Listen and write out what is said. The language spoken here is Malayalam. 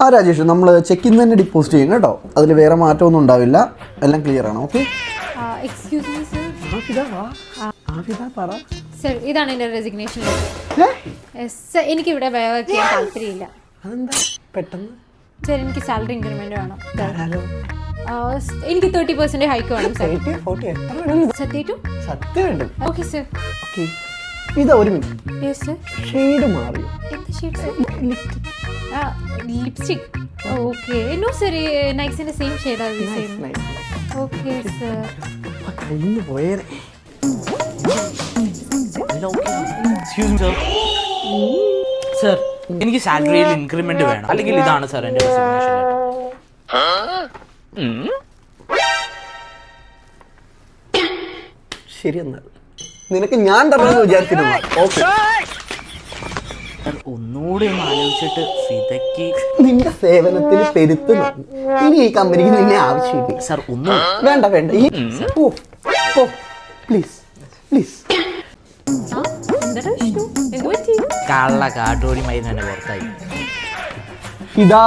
ആ രാജേഷ്, നമ്മൾ ചെക്കിൻ തന്നെ ഡിപ്പോസിറ്റ് ചെയ്യും കേട്ടോ. അതിൽ വേറെ മാറ്റമൊന്നും ഉണ്ടാവില്ല, എല്ലാം ക്ലിയർ ആണ്. ഓക്കെ. Excuse me sir. പറ സർ, ഇതാണ് എൻ്റെ റെസിഗ്നേഷൻ ലെറ്റർ. സർ, എനിക്കിവിടെ വർക്ക് ചെയ്യാൻ താല്പര്യമില്ല. അതെന്താ പെട്ടെന്ന്? സർ, എനിക്ക് സാലറി ഇൻക്രിമെന്റ് വേണം. എനിക്ക് 30% ഹൈക്ക് വേണം സർ. 32? സത്യം. Okay sir. ഓക്കെ, ഇതാ ഒരു മിനിറ്റ്. Yes sir. ഷെയ്ഡ് മാറിയോ? എന്താ shade sir? Lipstick. Okay. No sir, നൈക്സിന്റെ സെയിം ഷെയ്ഡാണ്. Okay sir. കഴിഞ്ഞു പോയേനെ. സർ, എനിക്ക് സാലറിയിൽ ഇൻക്രിമെന്റ് വേണം, അല്ലെങ്കിൽ ഇതാണ് സാർ എന്റെ റെസിഗ്നേഷൻ ലെറ്റർ. ശരി, എന്നാൽ നിനക്ക് ഞാൻ തരണമെന്ന് വിചാരിച്ചിരുന്നു. ഓക്കെ, ഒന്നുകൂടി ഒന്ന് ആലോചിച്ചിട്ട് ഫിദയ്ക്ക് നിന്റെ സേവനത്തിന് പെരുത്തുന്നു. ഇനി ഈ കമ്പനിക്ക് നിന്നെ ആവശ്യമില്ല. സാർ ഒന്നും വേണ്ട പ്ലീസ്. കള്ള കാട്ടോടി മൈ തന്നെ പുറത്തായി. ഇതാ